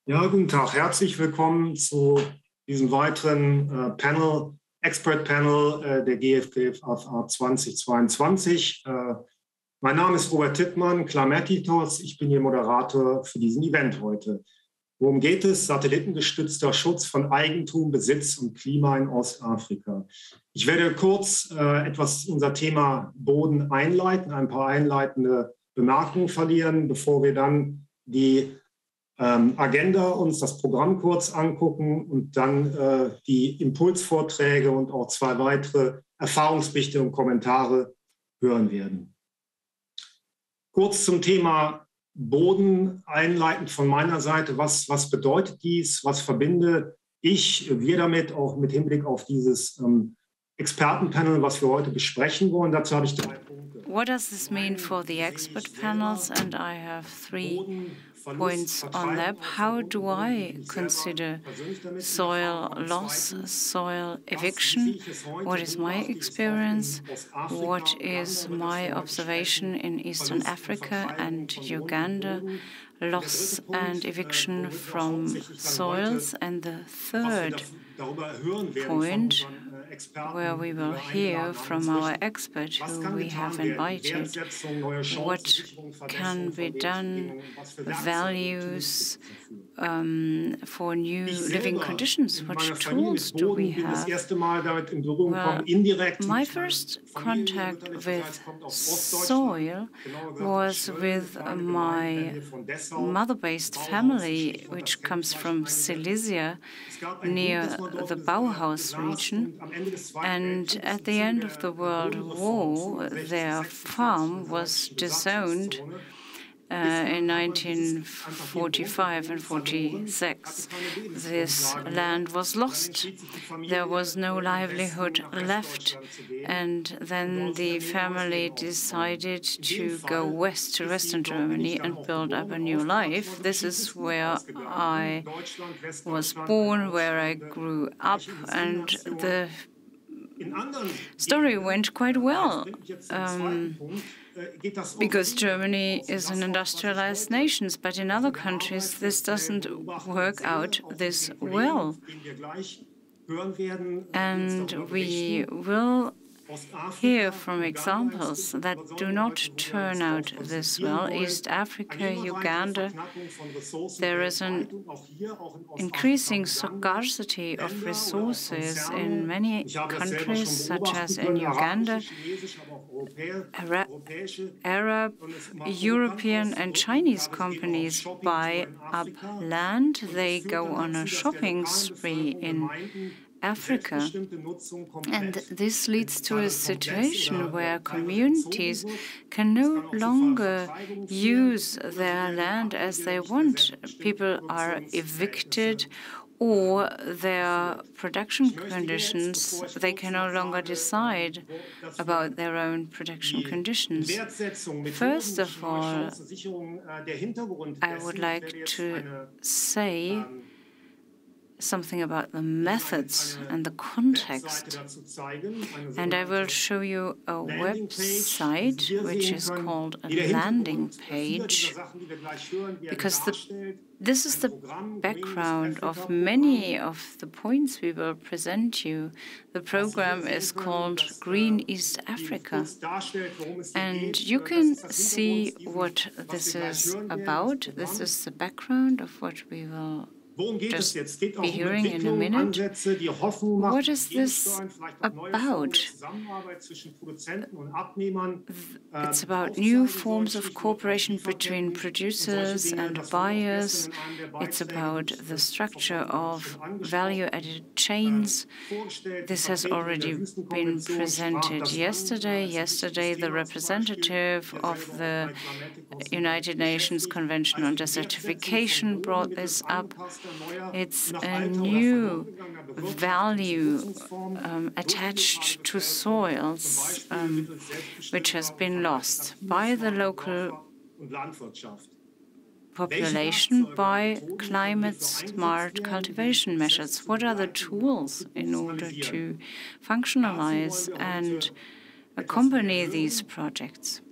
Ja, guten Tag. Herzlich willkommen zu diesem weiteren Panel, Expert Panel der GFFA 2022. Mein Name ist Robert Tittmann, Klammertitos. Ich bin Ihr Moderator für diesen Event heute. Worum geht es? Satellitengestützter Schutz von Eigentum, Besitz und Klima in Ostafrika. Ich werde kurz etwas unser Thema Boden einleiten, ein paar einleitende Bemerkungen verlieren, bevor wir dann die Agenda uns das Programm kurz angucken und dann die Impulsvorträge und auch zwei weitere Erfahrungsberichte und Kommentare hören werden. Kurz zum Thema Boden einleitend von meiner Seite. Was bedeutet dies? Was verbinde wir damit, auch mit Hinblick auf dieses Expertenpanel, was wir heute besprechen wollen? Dazu habe ich 3 Punkte. What does this mean for the expert panels? And I have 3 points on that. How do I consider soil loss, soil eviction? What is my experience? What is my observation in Eastern Africa and Uganda? Loss and eviction from soils. And the third point, where we will hear from our expert who we have invited, what can be done, values for new living conditions, what tools do we have? Well, my first contact with soil was with my mother-based family, which comes from Silesia, near the Bauhaus region. And at the end of the World War, their farm was disowned in 1945 and 46. This land was lost. There was no livelihood left. And then the family decided to go west to Western Germany and build up a new life. This is where I was born, where I grew up, and the story went quite well. Because Germany is an industrialized nation, but in other countries this doesn't work out this well. And we will hear from examples that do not turn out this well. East Africa, Uganda, there is an increasing scarcity of resources in many countries, such as in Uganda. Arab, European and Chinese companies buy up land. They go on a shopping spree in Africa. And this leads to a situation where communities can no longer use their land as they want. People are evicted, or their production conditions, they can no longer decide about their own production conditions. First of all, I would like to say something about the methods and the context. And I will show you a website which is called a landing page, because this is the background of many of the points we will present you. The program is called Green East Africa. And you can see what this is about. This is the background of what we will just be hearing in a minute. What is this about? It's about new forms of cooperation between producers and buyers. It's about the structure of value-added chains. This has already been presented yesterday. Yesterday, the representative of the United Nations Convention on Desertification brought this up. It's a new value attached to soils, which has been lost by the local population by climate-smart cultivation measures. What are the tools in order to functionalize and accompany these projects?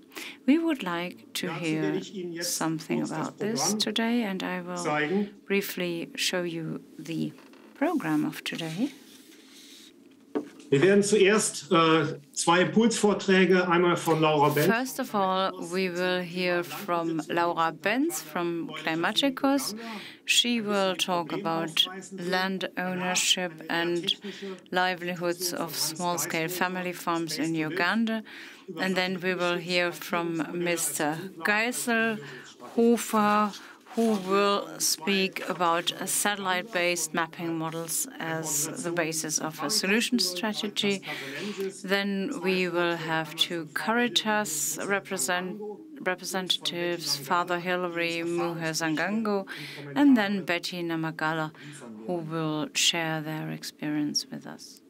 We would like to hear something about this today, and I will briefly show you the program of today. Wir werden zuerst zwei Impulsvorträge, einmal von Laura Benz. First of all, we will hear from Laura Benz from Climaticus. She will talk about land ownership and livelihoods of small-scale family farms in Uganda. And then we will hear from Mr. Geiselhofer, who will speak about satellite-based mapping models as the basis of a solution strategy. Then we will have two Caritas representatives, Father Hilary Muhezangango, and then Betty Namagala, who will share their experience with us.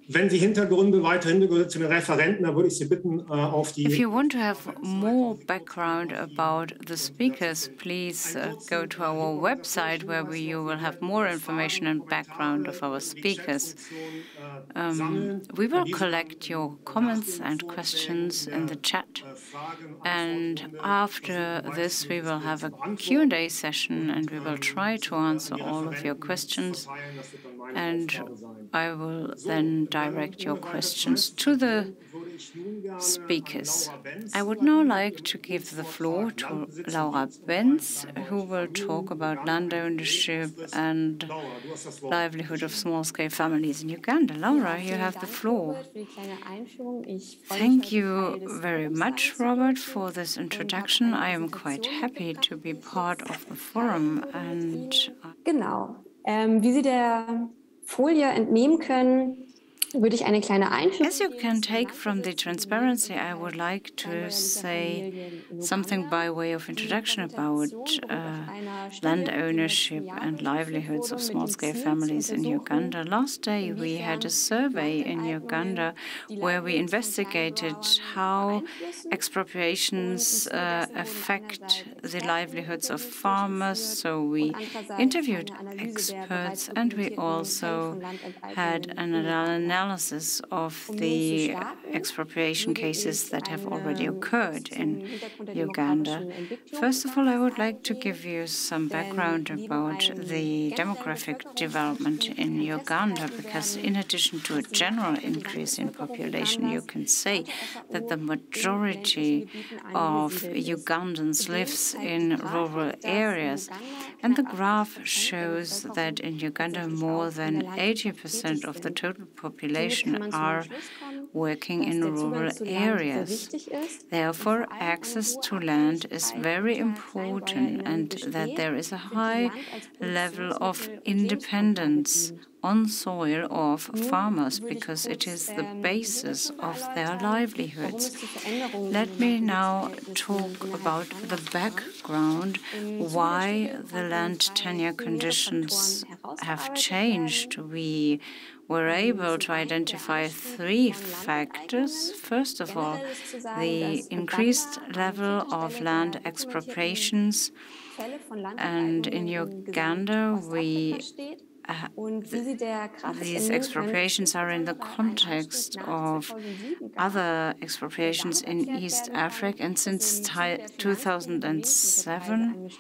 Wenn Sie weitere Hintergründe zu den Referenten, dann würde ich Sie bitten, auf die... If you want to have more background about the speakers, please go to our website where you will have more information and background of our speakers. We will collect your comments and questions in the chat. And after this, we will have a Q&A session, and we will try to answer all of your questions. And I will then direct your questions to the speakers. I would now like to give the floor to Laura Benz, who will talk about land ownership and livelihood of small-scale families in Uganda. Laura, you have the floor. Thank you very much, Robert, for this introduction. I am quite happy to be part of the forum. And Genau. Wie Sie der Folie entnehmen können, würde ich eine kleine Einführung. As you can take from the transparency, I would like to say something by way of introduction about land ownership and livelihoods of small-scale families in Uganda. Last day, we had a survey in Uganda where we investigated how expropriations affect the livelihoods of farmers. So we interviewed experts, and we also had an analysis of the expropriation cases that have already occurred in Uganda. First of all, I would like to give you some background about the demographic development in Uganda, because in addition to a general increase in population, you can say that the majority of Ugandans lives in rural areas. And the graph shows that in Uganda, more than 80% of the total population are working in rural areas. Therefore, access to land is very important, and that there is a high level of independence on soil of farmers, because it is the basis of their livelihoods. Let me now talk about the background, why the land tenure conditions have changed. We were able to identify three factors. First of all, the increased level of land expropriations. And in Uganda, these expropriations are in the context of other expropriations in East Africa, and since 2007,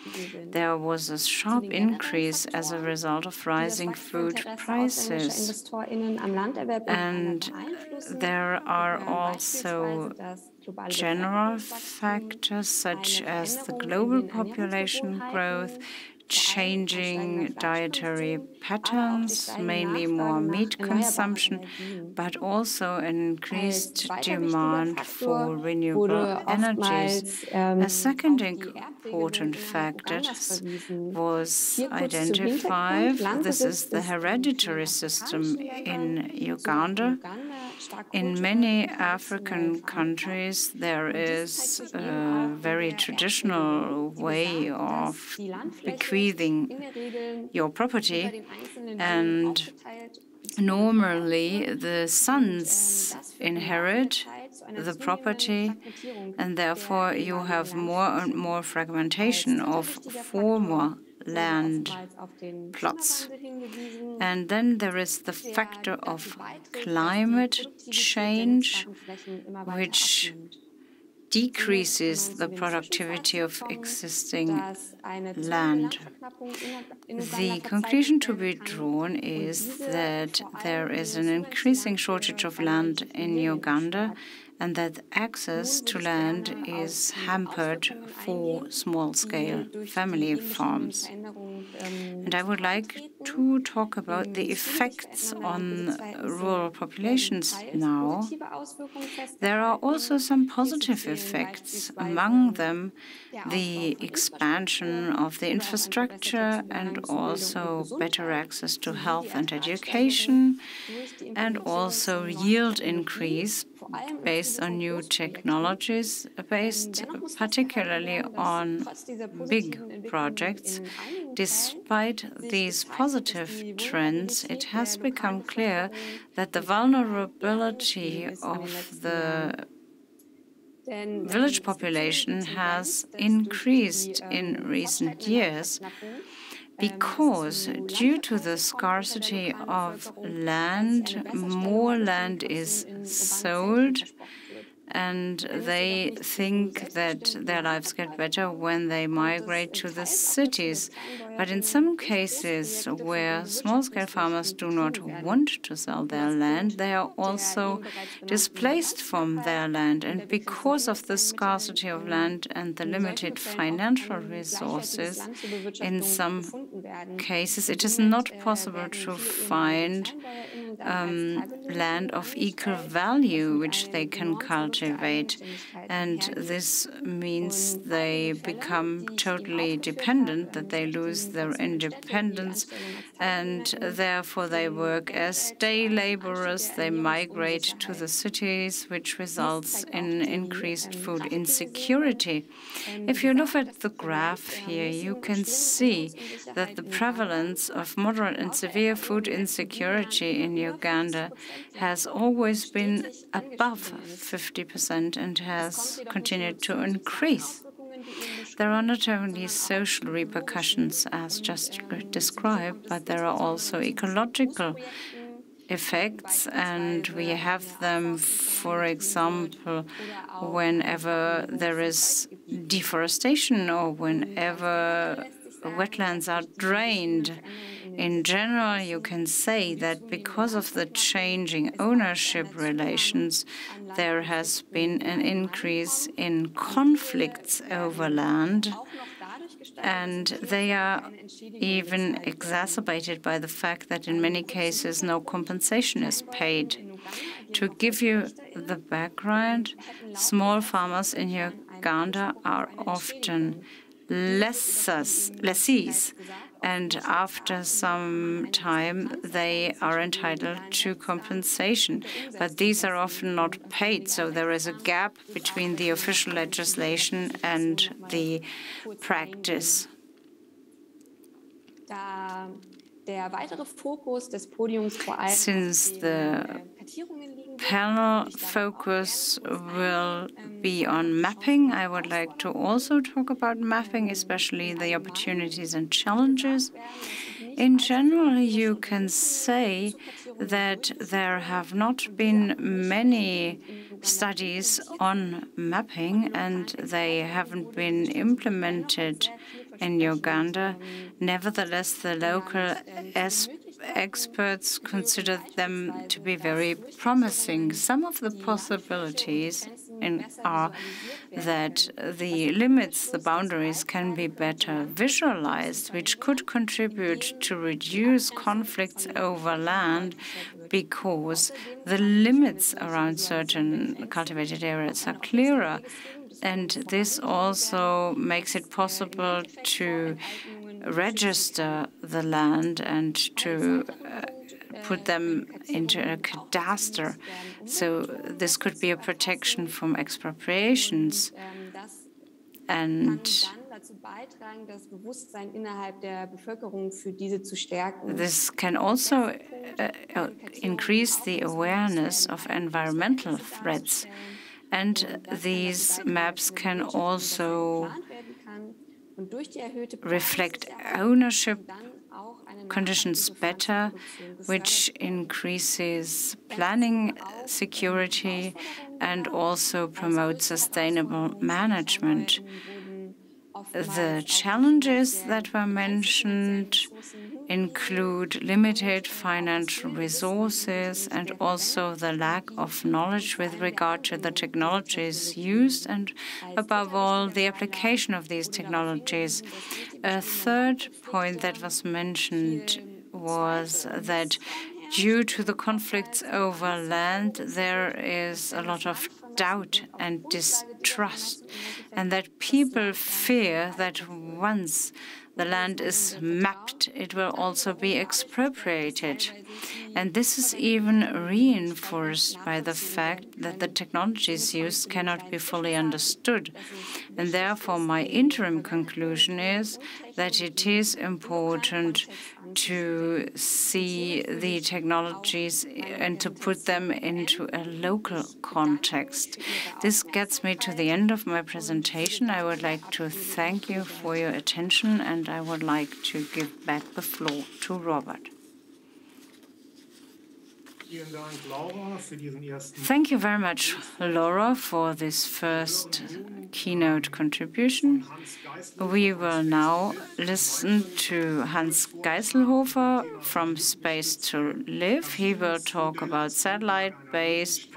there was a sharp increase as a result of rising food prices. And there are also general factors such as the global population growth, changing dietary patterns, mainly more meat consumption, but also an increased demand for renewable energies. A second important factor was identified. This is the hereditary system in Uganda. In many African countries, there is a very traditional way of bequeathing your property, and normally the sons inherit the property, and therefore you have more and more fragmentation of former land plots. And then there is the factor of climate change, which decreases the productivity of existing land. The conclusion to be drawn is that there is an increasing shortage of land in Uganda and that access to land is hampered for small-scale family farms. And I would like to talk about the effects on rural populations now. There are also some positive effects, among them the expansion of the infrastructure and also better access to health and education, and also yield increase based on new technologies, based particularly on big projects. Despite these positive trends, it has become clear that the vulnerability of the village population has increased in recent years because, due to the scarcity of land, more land is sold, and they think that their lives get better when they migrate to the cities. But in some cases where small-scale farmers do not want to sell their land, they are also displaced from their land. And because of the scarcity of land and the limited financial resources, in some cases it is not possible to find land of equal value which they can cultivate, and this means they become totally dependent, that they lose their independence, and therefore they work as day laborers, they migrate to the cities, which results in increased food insecurity. If you look at the graph here, you can see that the prevalence of moderate and severe food insecurity in Uganda has always been above 50% and has continued to increase. There are not only social repercussions, as just described, but there are also ecological effects, and we have them, for example, whenever there is deforestation or whenever wetlands are drained. In general, you can say that because of the changing ownership relations, there has been an increase in conflicts over land, and they are even exacerbated by the fact that in many cases no compensation is paid. To give you the background, small farmers in Uganda are often lessees, and after some time they are entitled to compensation. But these are often not paid, so there is a gap between the official legislation and the practice. Since the panel focus will be on mapping, I would like to also talk about mapping, especially the opportunities and challenges. In general, you can say that there have not been many studies on mapping, and they haven't been implemented in Uganda. Nevertheless, the local experts consider them to be very promising. Some of the possibilities are that the limits, the boundaries, can be better visualized, which could contribute to reduce conflicts over land, because the limits around certain cultivated areas are clearer. And this also makes it possible to register the land and to put them into a cadastre. So this could be a protection from expropriations. And this can also increase the awareness of environmental threats. And these maps can also reflect ownership conditions better, which increases planning security and also promotes sustainable management. The challenges that were mentioned include limited financial resources and also the lack of knowledge with regard to the technologies used and, above all, the application of these technologies. A third point that was mentioned was that due to the conflicts over land, there is a lot of doubt and distrust, and that people fear that once the land is mapped, it will also be expropriated. And this is even reinforced by the fact that the technologies used cannot be fully understood. And therefore, my interim conclusion is that it is important to see the technologies and to put them into a local context. This gets me to the end of my presentation. I would like to thank you for your attention, and I would like to give back the floor to Robert. Thank you very much, Laura, for this first keynote contribution. We will now listen to Hans Geisselhofer from Space to Live. He will talk about satellite-based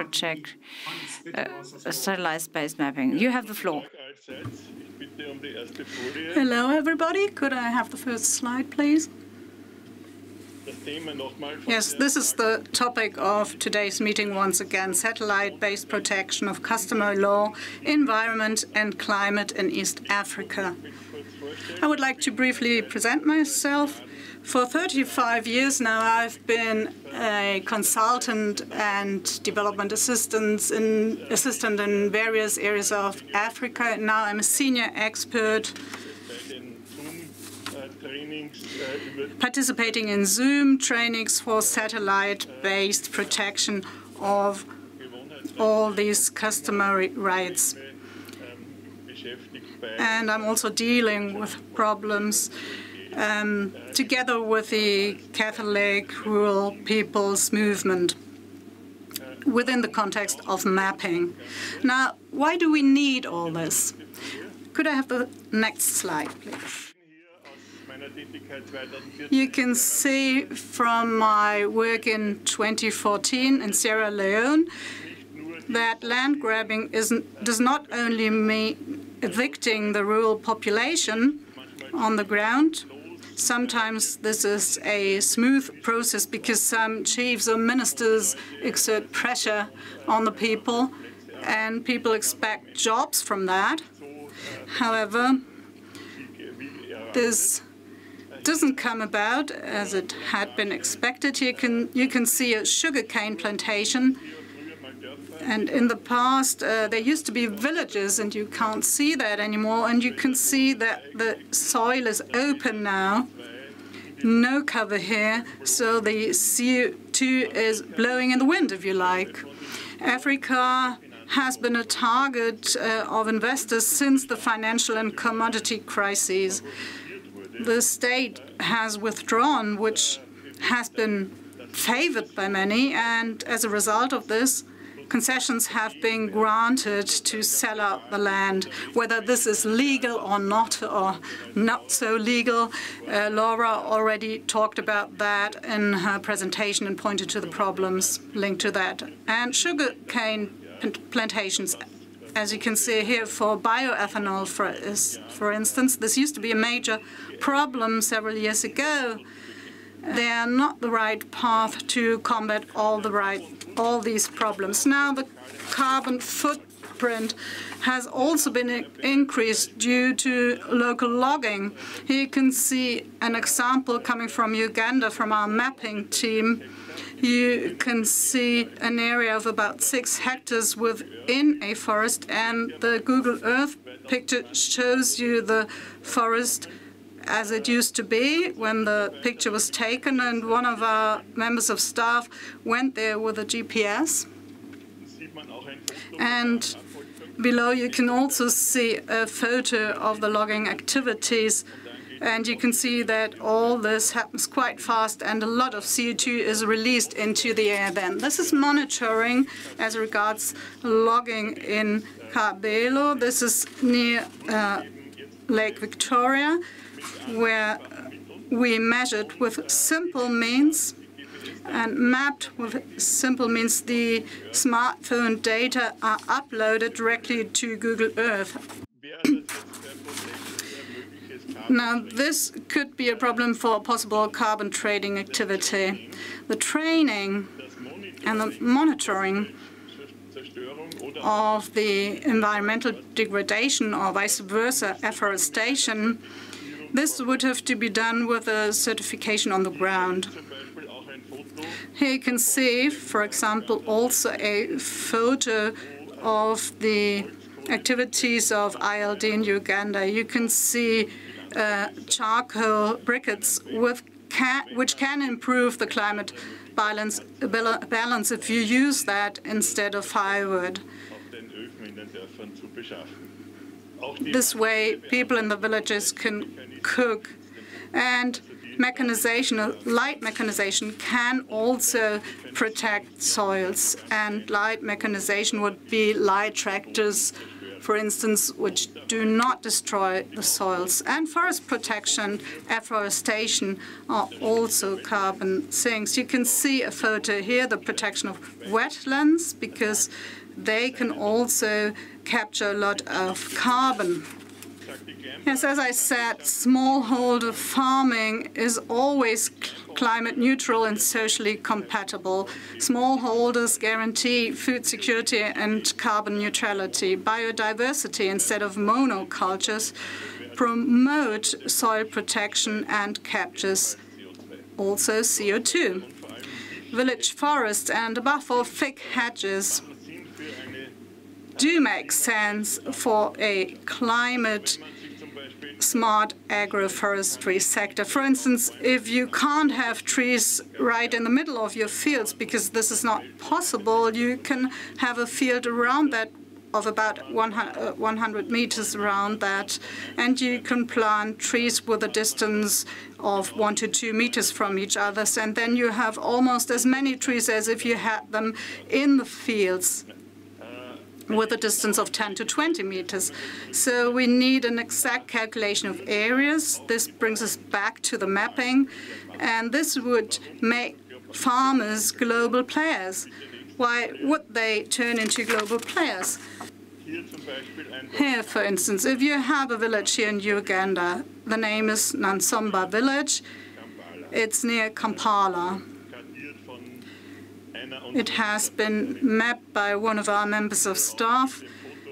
mapping. You have the floor. Hello, everybody. Could I have the first slide, please? Yes, this is the topic of today's meeting once again, satellite-based protection of customary law, environment and climate in East Africa. I would like to briefly present myself. For 35 years now, I've been a consultant and development assistant in various areas of Africa. Now I'm a senior expert participating in Zoom trainings for satellite-based protection of all these customary rights. And I'm also dealing with problems together with the Catholic Rural People's Movement within the context of mapping. Now, why do we need all this? Could I have the next slide, please? You can see from my work in 2014 in Sierra Leone that land grabbing does not only mean evicting the rural population on the ground. Sometimes this is a smooth process because some chiefs or ministers exert pressure on the people and people expect jobs from that. However, this doesn't come about as it had been expected. You can see a sugarcane plantation, and in the past there used to be villages, and you can't see that anymore. And you can see that the soil is open now, no cover here, so the CO2 is blowing in the wind, if you like. Africa has been a target of investors since the financial and commodity crises. The state has withdrawn, which has been favored by many, and as a result of this, concessions have been granted to sell out the land. Whether this is legal or not so legal, Laura already talked about that in her presentation and pointed to the problems linked to that. And sugarcane plantations, as you can see here, for bioethanol, for instance, this used to be a major problem several years ago. They are not the right path to combat all these problems. Now the carbon footprint has also been increased due to local logging. Here you can see an example coming from Uganda from our mapping team. You can see an area of about 6 hectares within a forest, and the Google Earth picture shows you the forest as it used to be when the picture was taken, and one of our members of staff went there with a GPS. And below you can also see a photo of the logging activities. And you can see that all this happens quite fast and a lot of CO2 is released into the air then. This is monitoring as regards logging in Cabelo. This is near Lake Victoria, where we measured with simple means and mapped with simple means. The smartphone data are uploaded directly to Google Earth. Now, this could be a problem for possible carbon trading activity. The training and the monitoring of the environmental degradation or vice versa, afforestation, this would have to be done with a certification on the ground. Here you can see, for example, also a photo of the activities of ILD in Uganda. You can see charcoal briquettes which can improve the climate balance if you use that instead of firewood. This way, people in the villages can cook. And mechanization, light mechanization, can also protect soils. And light mechanization would be light tractors, for instance, which do not destroy the soils. And forest protection, afforestation are also carbon sinks. You can see a photo here, the protection of wetlands, because they can also capture a lot of carbon. Yes, as I said, smallholder farming is always climate neutral and socially compatible. Smallholders guarantee food security and carbon neutrality. Biodiversity instead of monocultures promote soil protection and captures also CO2. Village forests and above all thick hedges do make sense for a climate smart agroforestry sector. For instance, if you can't have trees right in the middle of your fields because this is not possible, you can have a field around that of about 100 meters around that, and you can plant trees with a distance of 1 to 2 meters from each other, and then you have almost as many trees as if you had them in the fields with a distance of 10 to 20 meters. So we need an exact calculation of areas. This brings us back to the mapping, and this would make farmers global players. Why would they turn into global players? Here, for instance, if you have a village here in Uganda, the name is Nansomba village. It's near Kampala. It has been mapped by one of our members of staff,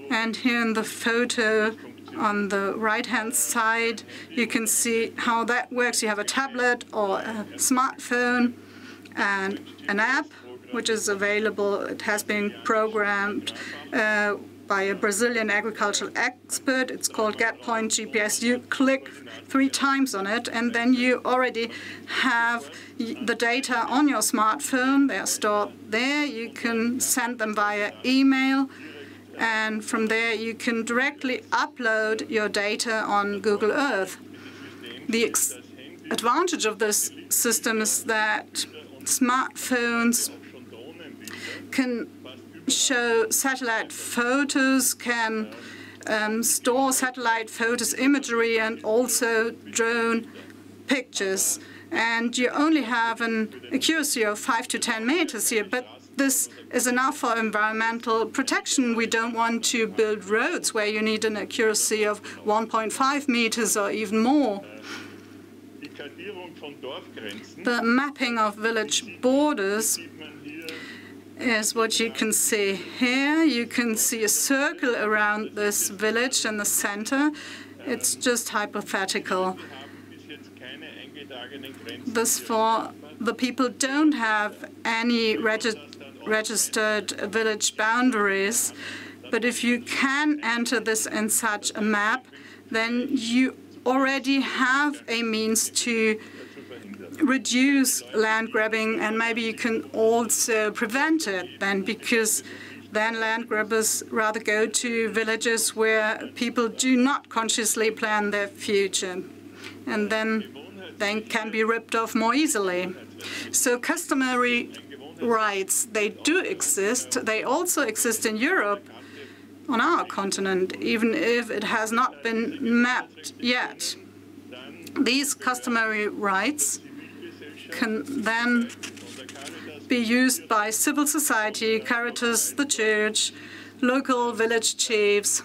and here in the photo on the right-hand side, you can see how that works. You have a tablet or a smartphone and an app, which is available. It has been programmed by a Brazilian agricultural expert. It's called GetPoint GPS. You click 3 times on it, and then you already have the data on your smartphone. They are stored there. You can send them via email, and from there you can directly upload your data on Google Earth. The advantage of this system is that smartphones can show satellite photos, can store satellite photos, imagery, and also drone pictures. And you only have an accuracy of 5 to 10 meters here, but this is enough for environmental protection. We don't want to build roads where you need an accuracy of 1.5 meters or even more. The mapping of village borders is what you can see here. You can see a circle around this village in the center. It's just hypothetical. Thus far, the people don't have any registered village boundaries. But if you can enter this in such a map, then you already have a means to reduce land grabbing, and maybe you can also prevent it then, because then land grabbers rather go to villages where people do not consciously plan their future. and then they can be ripped off more easily. So customary rights, they do exist. They also exist in Europe, on our continent, even if it has not been mapped yet. These customary rights can then be used by civil society, Caritas, the church, local village chiefs.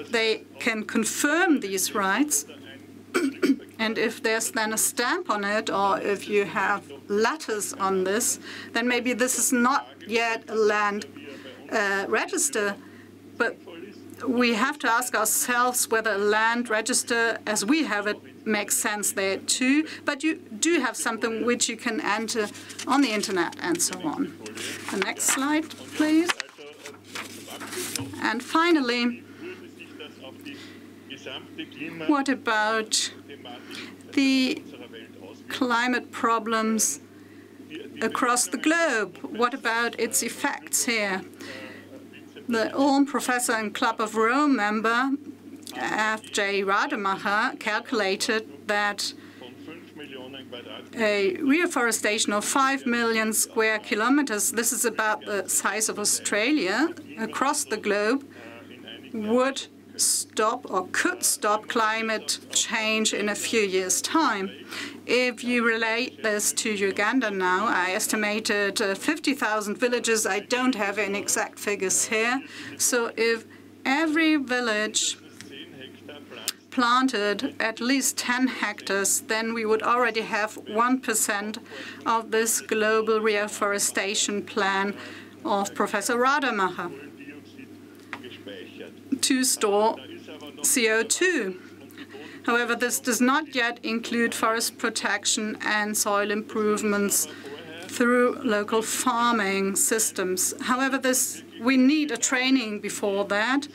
They can confirm these rights, and if there's then a stamp on it, or if you have letters on this, then maybe this is not yet a land register, but we have to ask ourselves whether a land register, as we have it, makes sense there too. But you do have something which you can enter on the internet and so on. The next slide, please. And finally, what about the climate problems across the globe? What about its effects here? The Ulm professor and Club of Rome member, F.J. Rademacher, calculated that a reforestation of 5 million square kilometers, this is about the size of Australia, across the globe, would stop or could stop climate change in a few years' time. If you relate this to Uganda now, I estimated 50,000 villages. I don't have any exact figures here. So if every village planted at least 10 hectares, then we would already have 1% of this global reforestation plan of Professor Rademacher to store CO2. However, this does not yet include forest protection and soil improvements through local farming systems. However, we need a training before that.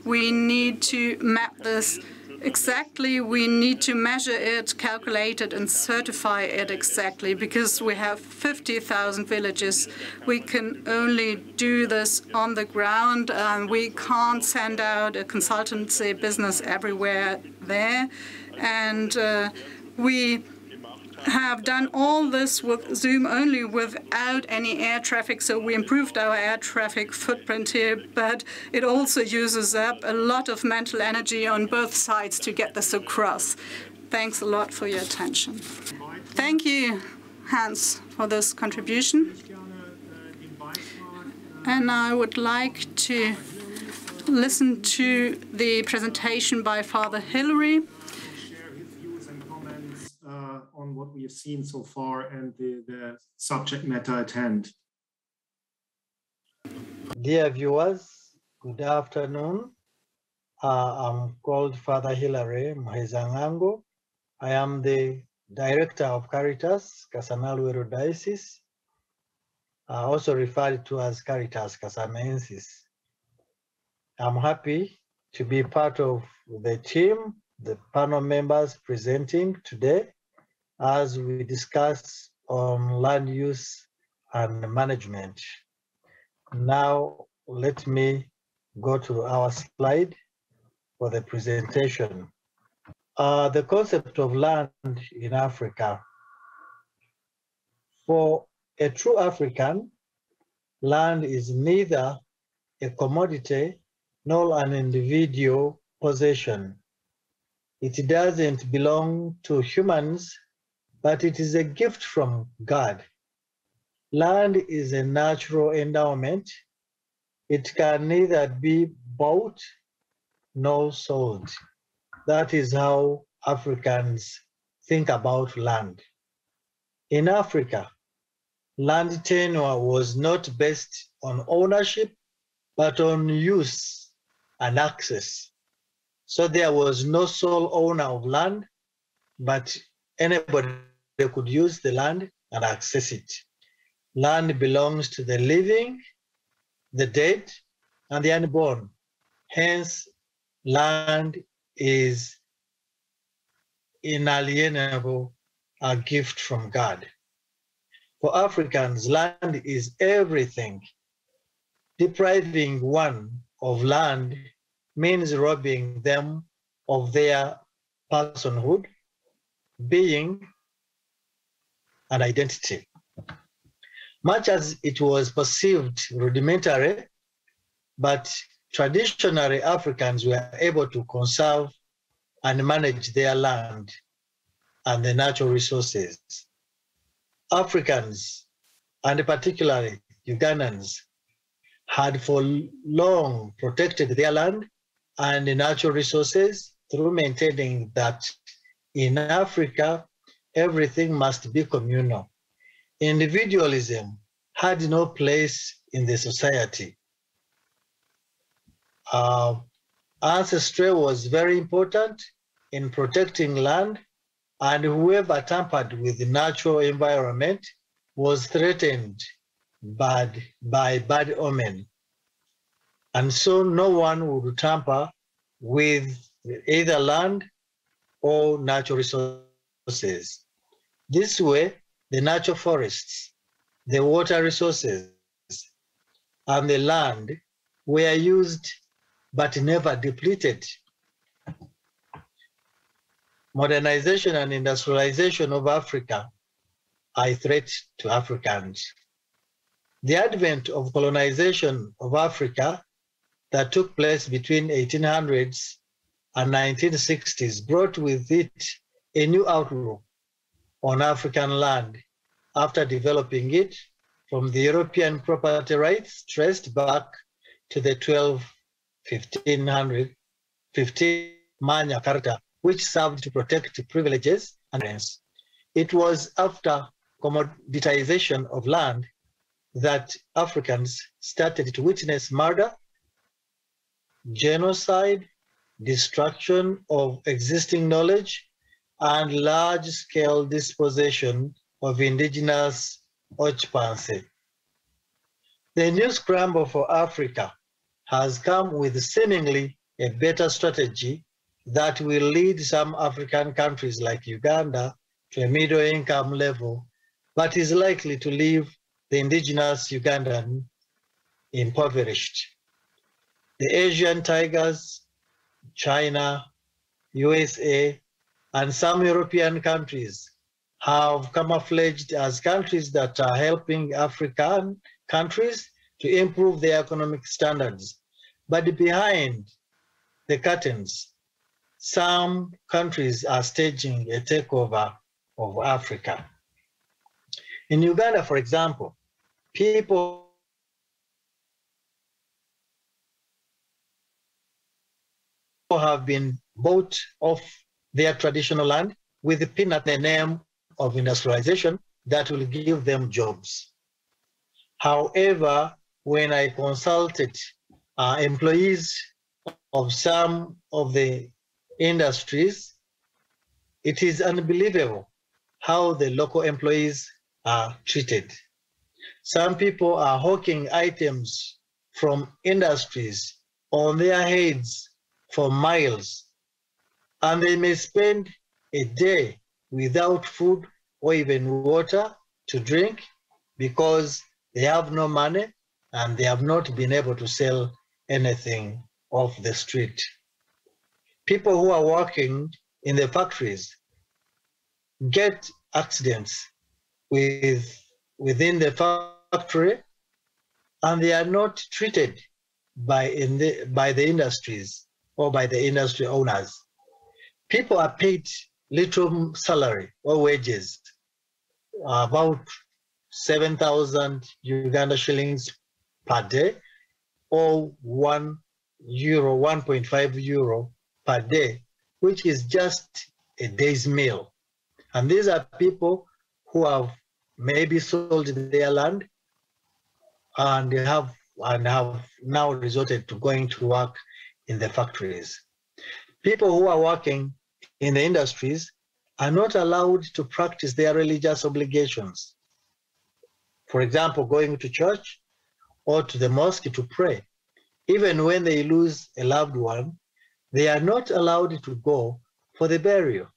We need to map this exactly. We need to measure it, calculate it, and certify it exactly, because we have 50,000 villages. We can only do this on the ground. We can't send out a consultancy business everywhere there. And we have done all this with Zoom only without any air traffic, so we improved our air traffic footprint here, but it also uses up a lot of mental energy on both sides to get this across. Thanks a lot for your attention. Thank you, Hans, for this contribution. And I would like to listen to the presentation by Father Hilary on what we have seen so far and the subject matter at hand. Dear viewers, good afternoon. I'm called Father Hilary Mhezangango. I am the Director of Caritas, Casanalwero Diocese, also referred to as Caritas Casamensis. I'm happy to be part of the team, the panel members presenting today, as we discuss on land use and management. Now, let me go to our slide for the presentation. The concept of land in Africa. For a true African, land is neither a commodity nor an individual possession. It doesn't belong to humans, but it is a gift from God. Land is a natural endowment. It can neither be bought nor sold. That is how Africans think about land. In Africa, land tenure was not based on ownership, but on use and access. So there was no sole owner of land, but anybody could use the land and access it. Land belongs to the living, the dead, and the unborn. Hence, land is inalienable, a gift from God. For Africans, land is everything. Depriving one of land means robbing them of their personhood, being, and identity. Much as it was perceived rudimentary, but traditionally Africans were able to conserve and manage their land and the natural resources. Africans, and particularly Ugandans, had for long protected their land and the natural resources through maintaining that in Africa, everything must be communal. Individualism had no place in the society. Ancestry was very important in protecting land, and whoever tampered with the natural environment was threatened by bad omen. And so no one would tamper with either land or natural resources. This way, the natural forests, the water resources, and the land were used but never depleted. Modernization and industrialization of Africa are a threat to Africans. The advent of colonization of Africa that took place between 1800s and 1960s brought with it a new outlook on African land after developing it from the European property rights traced back to the 15 Magna Carta, which served to protect privileges and rights. It was after commoditization of land that Africans started to witness murder, genocide, destruction of existing knowledge, and large-scale dispossession of indigenous occupancy. The new scramble for Africa has come with seemingly a better strategy that will lead some African countries like Uganda to a middle income level, but is likely to leave the indigenous Ugandan impoverished. The Asian tigers, China, USA, and some European countries have camouflaged as countries that are helping African countries to improve their economic standards. But behind the curtains, some countries are staging a takeover of Africa. In Uganda, for example, people have been bought off their traditional land with the peanut in the name of industrialization that will give them jobs. However, when I consulted employees of some of the industries, it is unbelievable how the local employees are treated. Some people are hawking items from industries on their heads for miles, and they may spend a day without food or even water to drink because they have no money and they have not been able to sell anything off the street. People who are working in the factories get accidents within the factory, and they are not treated by the industries or by the industry owners. People are paid little salary or wages, about 7,000 Uganda shillings per day, or €1.5 per day, which is just a day's meal. And these are people who have maybe sold their land and have now resorted to going to work in the factories. People who are working in the industries are not allowed to practice their religious obligations. For example, going to church or to the mosque to pray. Even when they lose a loved one, they are not allowed to go for the burial.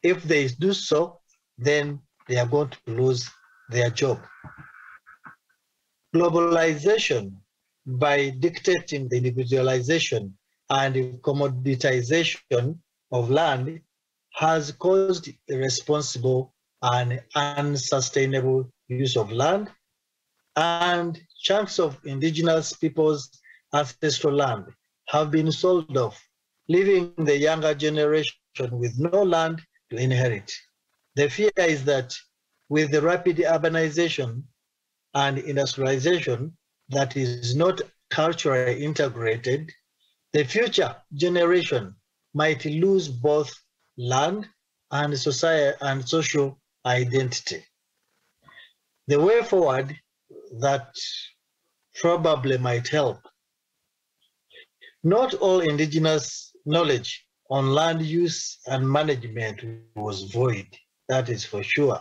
If they do so, then they are going to lose their job. Globalization, by dictating the individualization and commoditization of land has caused irresponsible and unsustainable use of land, and chunks of indigenous people's ancestral land have been sold off, leaving the younger generation with no land to inherit. The fear is that with the rapid urbanization and industrialization that is not culturally integrated, the future generation might lose both land and society and social identity. The way forward that probably might help. Not all indigenous knowledge on land use and management was void, that is for sure.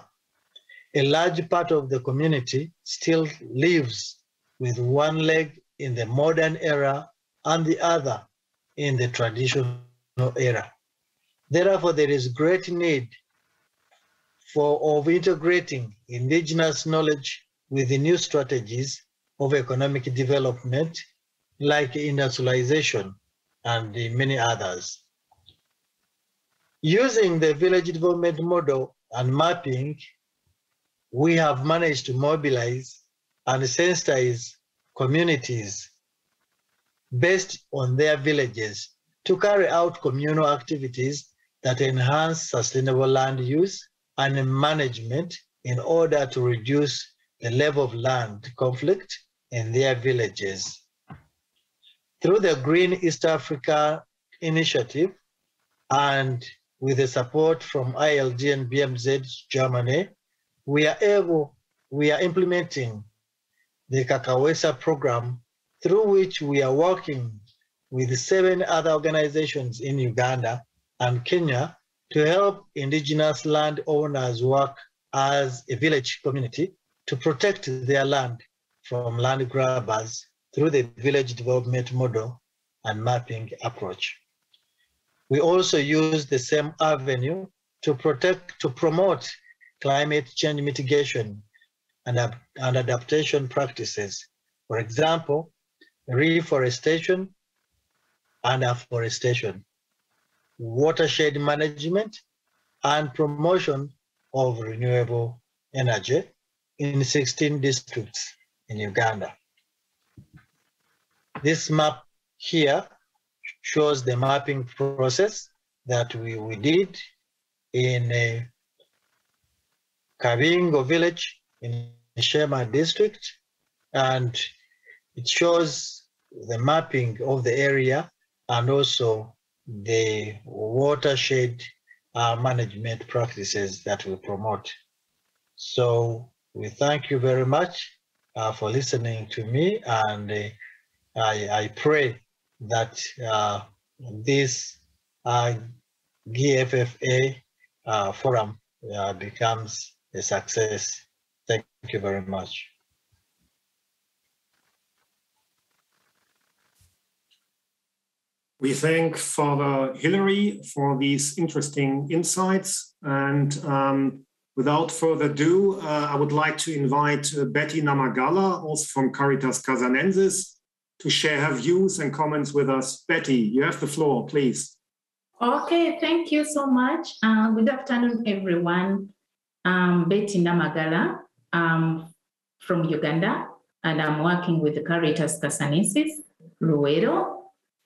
A large part of the community still lives with one leg in the modern era and the other in the traditional era. Therefore, there is great need of integrating indigenous knowledge with the new strategies of economic development, like industrialization and many others. Using the village development model and mapping, we have managed to mobilize and sensitize communities based on their villages to carry out communal activities that enhance sustainable land use and management in order to reduce the level of land conflict in their villages. Through the Green East Africa initiative and with the support from ILD and BMZ Germany, we are implementing the Kakawesa program, through which we are working with 7 other organizations in Uganda and Kenya to help indigenous landowners work as a village community to protect their land from land grabbers through the village development model and mapping approach. We also use the same avenue to promote climate change mitigation and adaptation practices. For example, reforestation and afforestation, watershed management, and promotion of renewable energy in 16 districts in Uganda. This map here shows the mapping process that we did in Kabingo village in Shema district, and it shows the mapping of the area and also the watershed management practices that we promote. So we thank you very much for listening to me, and I pray that this GFFA forum becomes a success. Thank you very much. We thank Father Hilary for these interesting insights. And without further ado, I would like to invite Betty Namagala, also from Caritas Casanensis, to share her views and comments with us. Betty, you have the floor, please. Okay, thank you so much. Good afternoon, everyone. I'm Betty Namagala. I'm from Uganda, and I'm working with the Caritas Casanensis, Luero.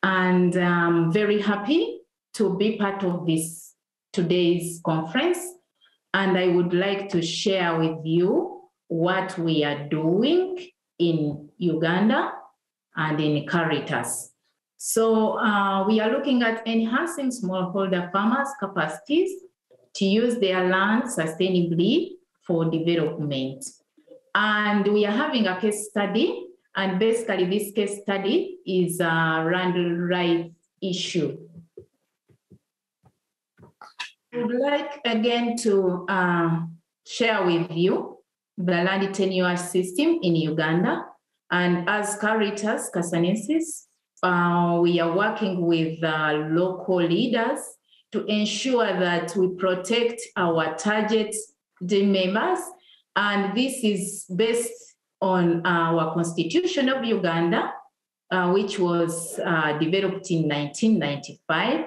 And I'm very happy to be part of this today's conference. And I would like to share with you what we are doing in Uganda and in Caritas. So we are looking at enhancing smallholder farmers' capacities to use their land sustainably for development. And we are having a case study, and basically this case study is a land rights issue. I would like again to share with you the land tenure system in Uganda. And as Caritas Casanensis, we are working with local leaders to ensure that we protect our target members. And this is based on our Constitution of Uganda, which was developed in 1995,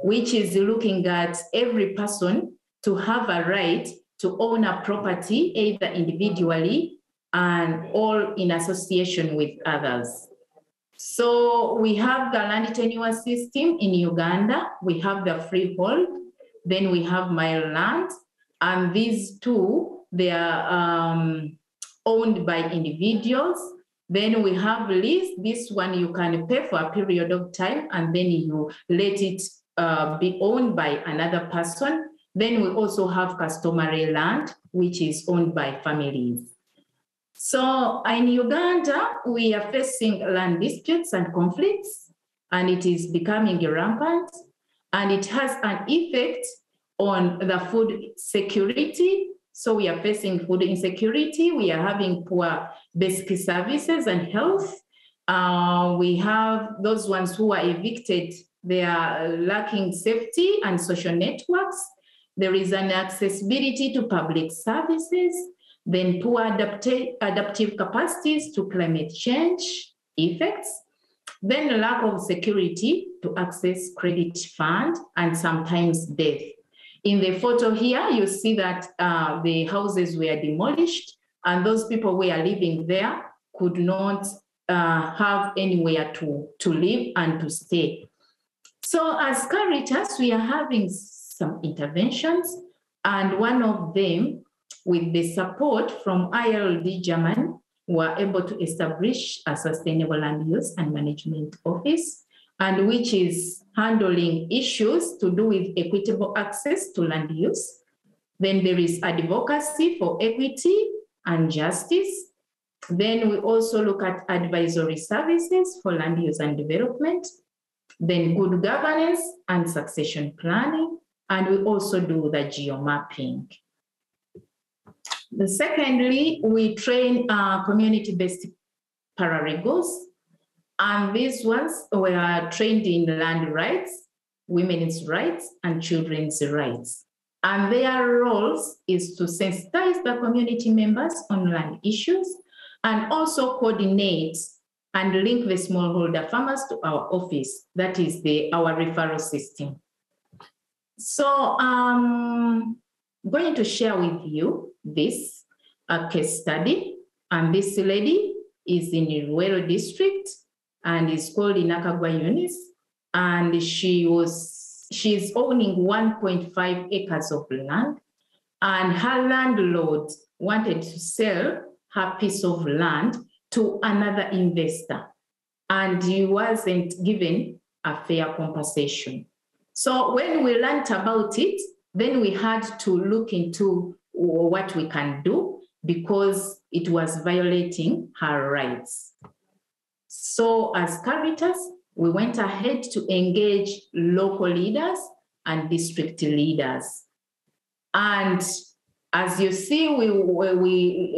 which is looking at every person to have a right to own a property, either individually and or in association with others. So we have the land tenure system in Uganda, we have the freehold, then we have mile land, and these two, they are owned by individuals. Then we have lease. This one you can pay for a period of time and then you let it be owned by another person. Then we also have customary land, which is owned by families. So in Uganda, we are facing land disputes and conflicts, and it is becoming rampant, and it has an effect on the food security. So we are facing food insecurity. We are having poor basic services and health. We have those ones who are evicted. They are lacking safety and social networks. There is an accessibility to public services, then poor adaptive capacities to climate change effects, then lack of security to access credit fund, and sometimes death. In the photo here, you see that the houses were demolished and those people who were living there could not have anywhere to live and to stay. So as Caritas, we are having some interventions, and one of them, with the support from ILD Germany, were able to establish a Sustainable Land Use and Management Office, and which is handling issues to do with equitable access to land use. Then there is advocacy for equity and justice. Then we also look at advisory services for land use and development, then good governance and succession planning, and we also do the geomapping. Secondly, we train community-based paralegals, and these ones were trained in land rights, women's rights, and children's rights. And their roles is to sensitize the community members on land issues and also coordinate and link the smallholder farmers to our office. That is our referral system. So I'm going to share with you this case study. And this lady is in the Rural district and is called Inakagwa Eunice. And she's owning 1.5 acres of land. And her landlord wanted to sell her piece of land to another investor, and he wasn't given a fair compensation. So when we learned about it, then we had to look into what we can do because it was violating her rights. So as Caritas, we went ahead to engage local leaders and district leaders. And as you see, we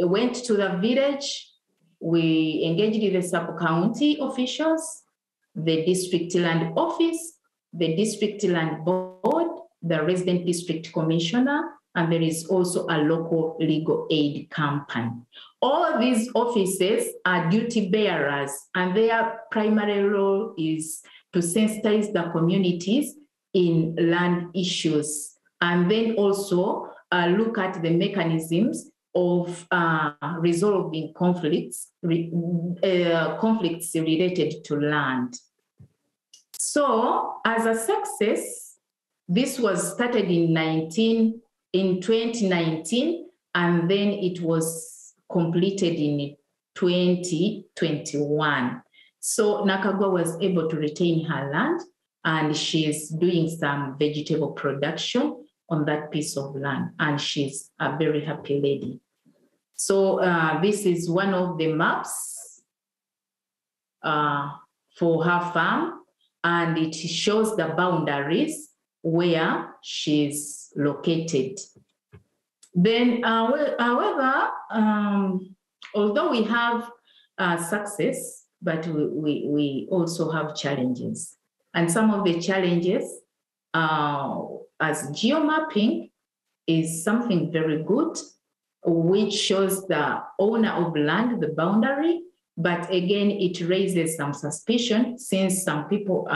went to the village. We engaged the sub-county officials, the district land office, the district land board, the resident district commissioner, and there is also a local legal aid company. All these offices are duty bearers, and their primary role is to sensitize the communities in land issues, and then also look at the mechanisms of resolving conflicts related to land. So as a success, this was started in 2019, and then it was completed in 2021. So Nakagwa was able to retain her land, and she's doing some vegetable production on that piece of land, and she's a very happy lady. So this is one of the maps for her farm, and it shows the boundaries where she's located. Then, however, although we have success, but we also have challenges. And some of the challenges, as geomapping is something very good, which shows the owner of land, the boundary, But again, it raises some suspicion since some people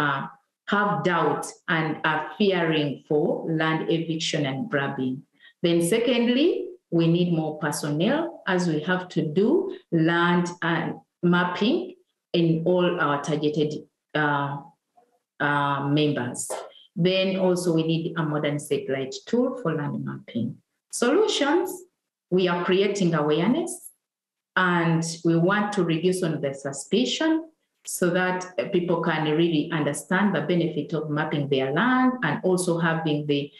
have doubt and are fearing for land eviction and grabbing. Then secondly, we need more personnel as we have to do land mapping in all our targeted members. Then also we need a modern satellite tool for land mapping. Solutions, we are creating awareness and we want to reduce on the suspicion so that people can really understand the benefit of mapping their land and also having the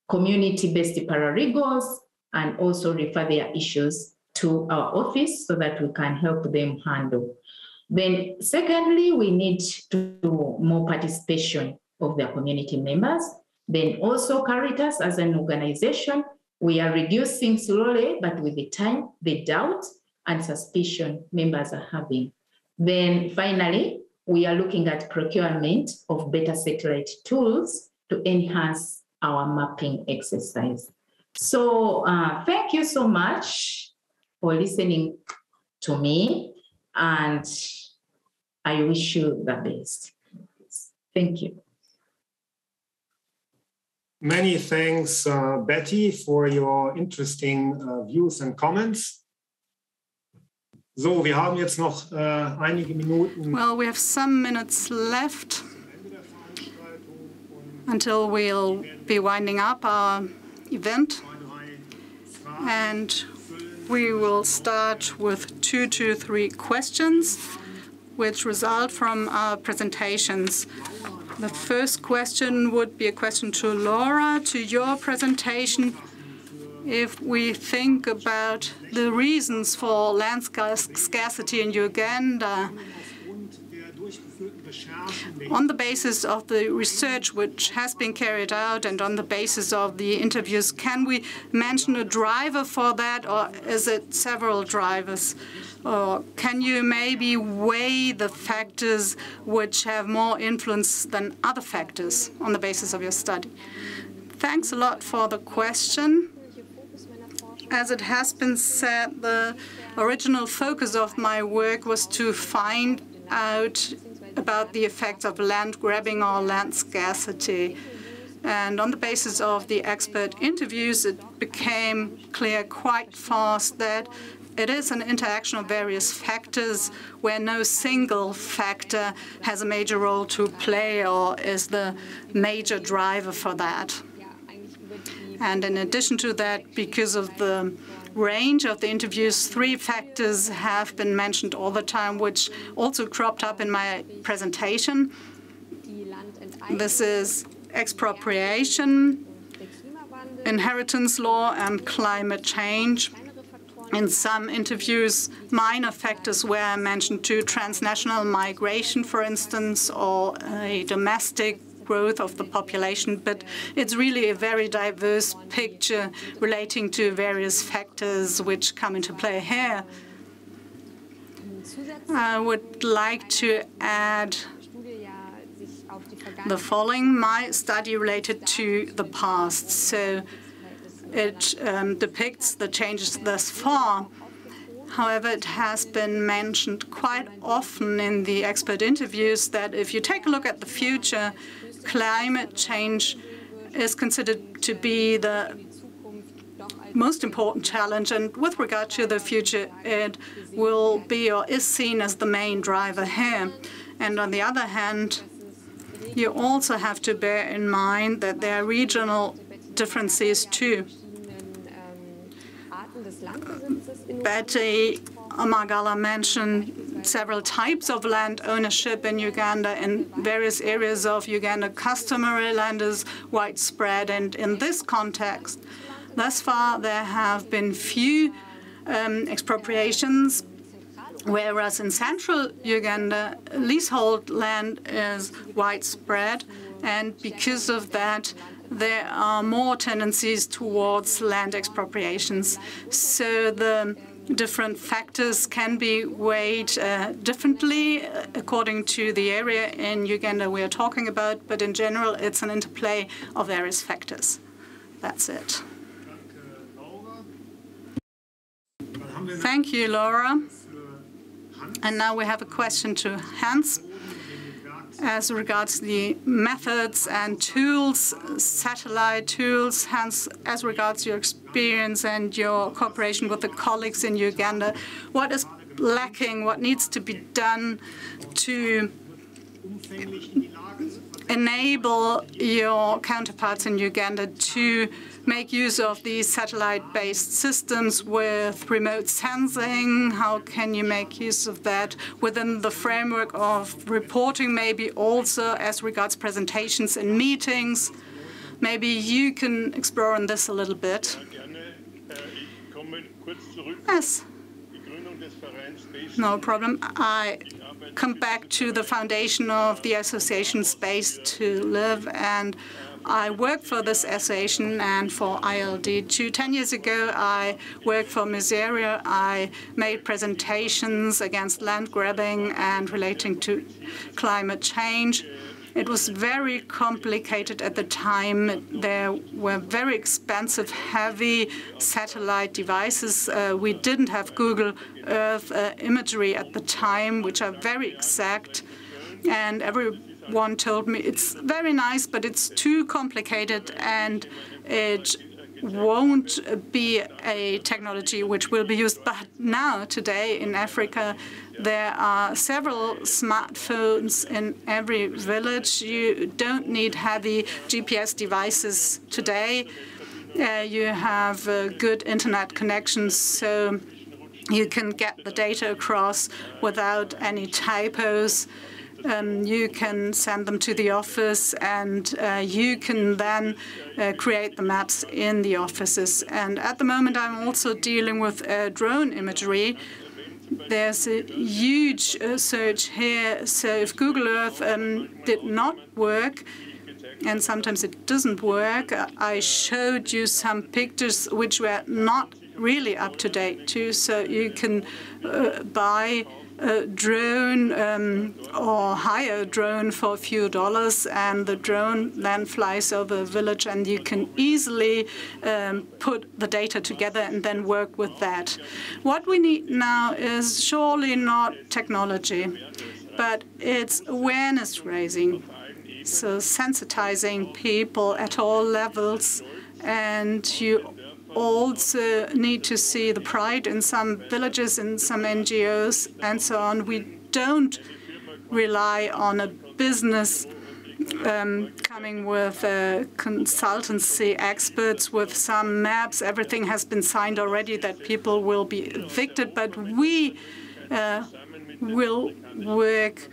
community-based paralegals and also refer their issues to our office so that we can help them handle. Then secondly, we need to do more participation of their community members. Then also Caritas as an organization, we are reducing slowly, but with the time, the doubt and suspicion members are having. Then finally, we are looking at procurement of better satellite tools to enhance our mapping exercise. So thank you so much for listening to me, and I wish you the best. Thank you. Many thanks, Betty, for your interesting views and comments. So, wir haben jetzt noch einige Minuten. Well, we have some minutes left until we'll be winding up our event. And we will start with 2 to 3 questions which result from our presentations. The first question would be a question to Laura, to your presentation. If we think about the reasons for land scarcity in Uganda, on the basis of the research which has been carried out and on the basis of the interviews, can we mention a driver for that, or is it several drivers? Or can you maybe weigh the factors which have more influence than other factors on the basis of your study? Thanks a lot for the question. As it has been said, the original focus of my work was to find out about the effects of land grabbing or land scarcity. And on the basis of the expert interviews, it became clear quite fast that it is an interaction of various factors where no single factor has a major role to play or is the major driver for that. And in addition to that, because of the range of the interviews, 3 factors have been mentioned all the time, which also cropped up in my presentation. This is expropriation, inheritance law, and climate change. In some interviews, minor factors were mentioned too, transnational migration, for instance, or a domestic growth of the population, but it's really a very diverse picture relating to various factors which come into play here. I would like to add the following. My study related to the past, so it depicts the changes thus far. However, it has been mentioned quite often in the expert interviews that if you take a look at the future, climate change is considered to be the most important challenge, and with regard to the future, it will be or is seen as the main driver here. And on the other hand, you also have to bear in mind that there are regional differences too. Betty Amagala mentioned several types of land ownership in Uganda. In various areas of Uganda, customary land is widespread, and in this context, thus far there have been few expropriations, whereas in central Uganda, leasehold land is widespread, and because of that, there are more tendencies towards land expropriations. So the different factors can be weighed differently according to the area in Uganda we are talking about, but in general, it's an interplay of various factors. That's it. Thank you, Laura. And now we have a question to Hans. As regards the methods and tools, satellite tools, Hans, as regards your experience and your cooperation with the colleagues in Uganda, what is lacking, what needs to be done to enable your counterparts in Uganda to make use of these satellite-based systems with remote sensing? How can you make use of that within the framework of reporting, maybe also as regards presentations and meetings? Maybe you can explore on this a little bit. Yes. No problem. I come back to the foundation of the association Space to Live, and I work for this association and for ILD. 10 years ago, I worked for Miseria. I made presentations against land grabbing and relating to climate change. It was very complicated at the time. There were very expensive, heavy satellite devices. We didn't have Google Earth imagery at the time, which are very exact. And everyone told me, it's very nice, but it's too complicated, and it won't be a technology which will be used. But now, today, in Africa, there are several smartphones in every village. You don't need heavy GPS devices today. You have good internet connections, so you can get the data across without any typos. You can send them to the office, and you can then create the maps in the offices. And at the moment, I'm also dealing with drone imagery. There's a huge surge here. So if Google Earth did not work, and sometimes it doesn't work, I showed you some pictures which were not really up to date too. So you can buy a drone or hire a drone for a few dollars, and the drone then flies over a village, and you can easily put the data together and then work with that. What we need now is surely not technology, but it's awareness raising. So sensitizing people at all levels, and you also need to see the pride in some villages, in some NGOs, and so on. We don't rely on a business coming with consultancy experts with some maps. Everything has been signed already that people will be evicted, but we will work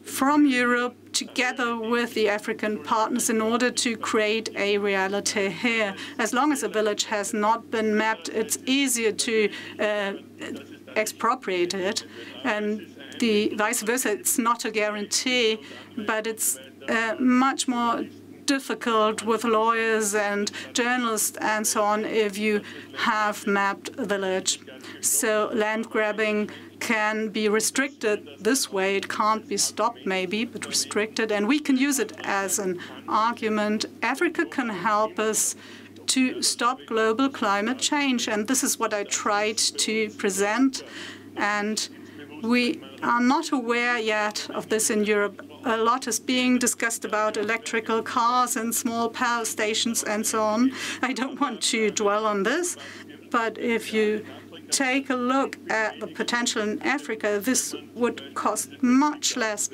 from Europe together with the African partners in order to create a reality here. As long as a village has not been mapped, it's easier to expropriate it, and the vice versa. It's not a guarantee, but it's much more difficult with lawyers and journalists and so on if you have mapped a village. So land grabbing can be restricted this way. It can't be stopped maybe, but restricted, and we can use it as an argument. Africa can help us to stop global climate change, and this is what I tried to present, and we are not aware yet of this in Europe. A lot is being discussed about electrical cars and small power stations and so on. I don't want to dwell on this, but if you take a look at the potential in Africa, this would cost much less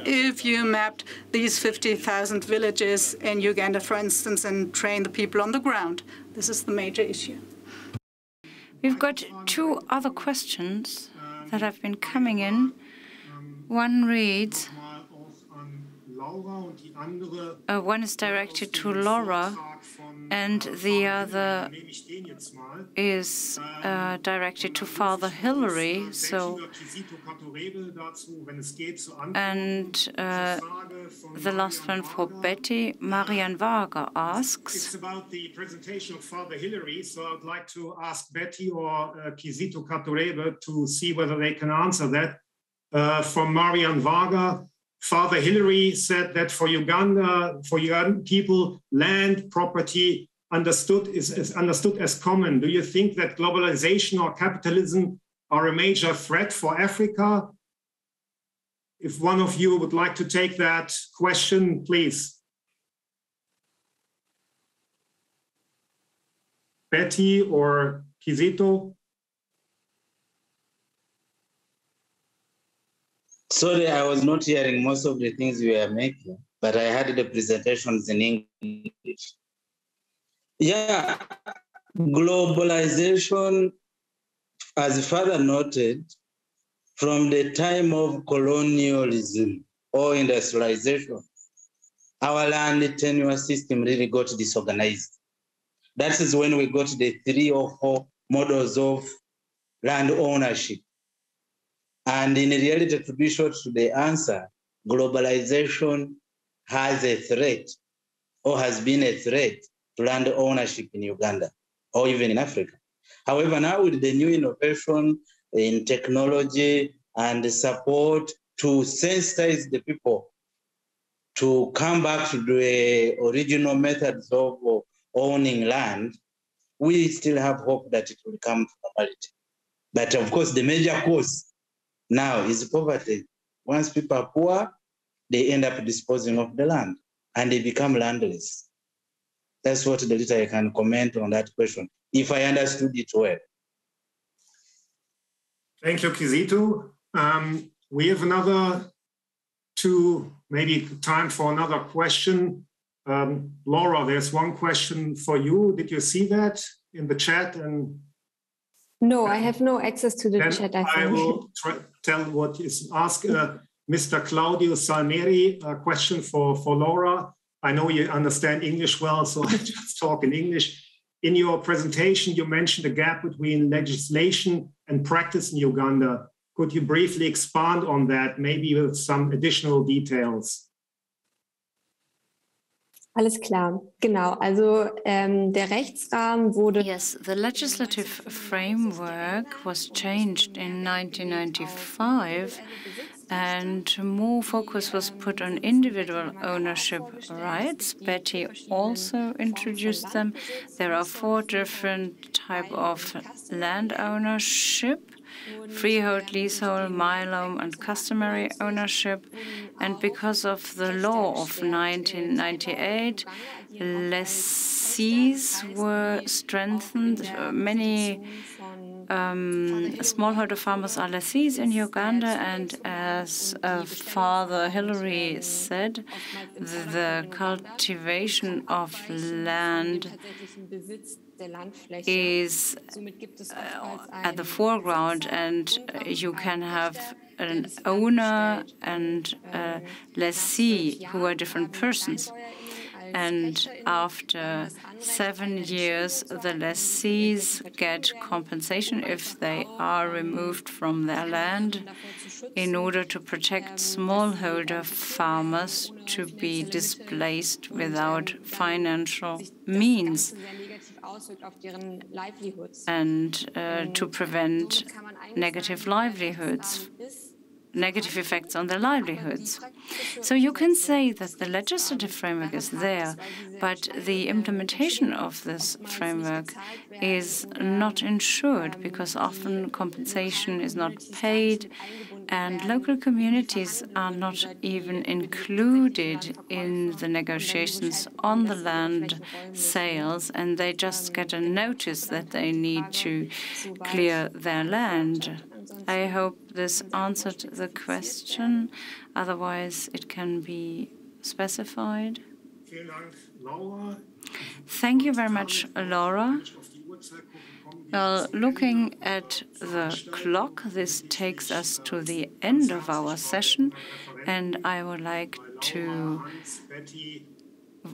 if you mapped these 50,000 villages in Uganda, for instance, and train the people on the ground. This is the major issue. We've got two other questions that have been coming in. One reads, one is directed to Laura, and the other is directed to Father Hillary. And the last one for Betty. Marian Varga asks. It's about the presentation of Father Hillary, so I would like to ask Betty or Kizito Katurebe to see whether they can answer that. From Marian Varga, Father Hillary said that for Uganda, for young people, land property is understood as common. Do you think that globalization or capitalism are a major threat for Africa? If one of you would like to take that question, please. Betty or Kizito? Sorry, I was not hearing most of the things you were making, but I had the presentations in English. Yeah, globalization, as Father noted, from the time of colonialism or industrialization, our land tenure system really got disorganized. That is when we got the 3 or 4 models of land ownership. And in reality, to be short to the answer, globalization has a threat or has been a threat to land ownership in Uganda or even in Africa. However, now with the new innovation in technology and the support to sensitize the people to come back to the original methods of owning land, we still have hope that it will come to normality. But of course, the major cause now is poverty. Once people are poor, they end up disposing of the land and they become landless. That's what the little I can comment on that question, if I understood it well. Thank you, Kizito. We have another 2, maybe time for another question. Laura, there's one question for you. Did you see that in the chat? And no, I have no access to the chat. I will tell what is asked. Mr. Claudio Salmeri, a question for Laura. I know you understand English well, so I just talk in English. In your presentation, you mentioned the gap between legislation and practice in Uganda. Could you briefly expand on that, maybe with some additional details? Alles klar, genau. Also der Rechtsrahmen wurde. Yes, the legislative framework was changed in 1995, and more focus was put on individual ownership rights. Betty also introduced them. There are 4 different types of land ownership: freehold, leasehold, mylome, and customary ownership. And because of the law of 1998, lessees were strengthened. Many smallholder farmers are lessees in Uganda, and as Father Hilary said, the cultivation of land is at the foreground, and you can have an owner and a lessee who are different persons. And after 7 years, the lessees get compensation if they are removed from their land in order to protect smallholder farmers to be displaced without financial means and to prevent negative effects on their livelihoods. So you can say that the legislative framework is there, but the implementation of this framework is not ensured because often compensation is not paid and local communities are not even included in the negotiations on the land sales, and they just get a notice that they need to clear their land. I hope this answered the question. Otherwise, it can be specified. Thank you very much, Laura. Well, looking at the clock, this takes us to the end of our session, and I would like to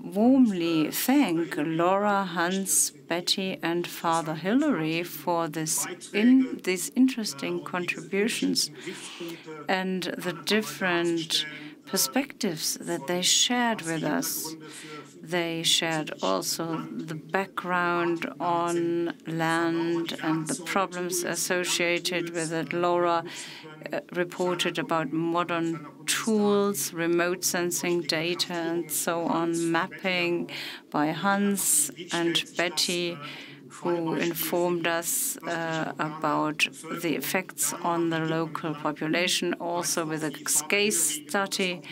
warmly thank Laura, Hans, Betty, and Father Hilary for these interesting contributions and the different perspectives that they shared with us. They shared also the background on land and the problems associated with it. Laura reported about modern tools, remote sensing data, and so on, mapping by Hans, and Betty, who informed us about the effects on the local population, also with a case study.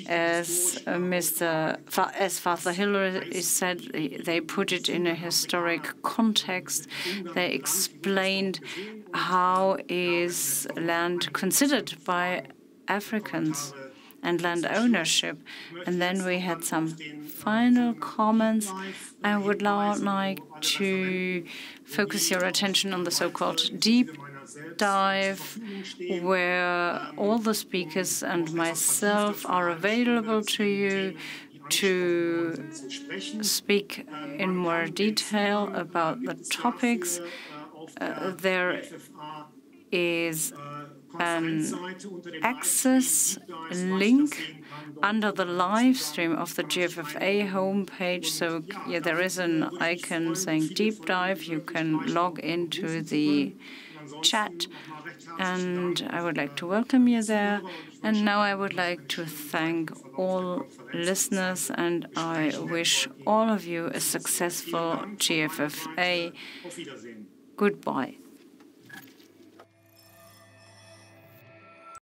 As Father Hillary said, they put it in a historic context. They explained how is land considered by Africans and land ownership. And then we had some final comments. I would now like to focus your attention on the so-called deep dive, where all the speakers and myself are available to you to speak in more detail about the topics. There is an access link under the live stream of the GFFA homepage. So yeah, there is an icon saying deep dive. You can log into the chat, and I would like to welcome you there. And now I would like to thank all listeners, and I wish all of you a successful GFFA. Goodbye.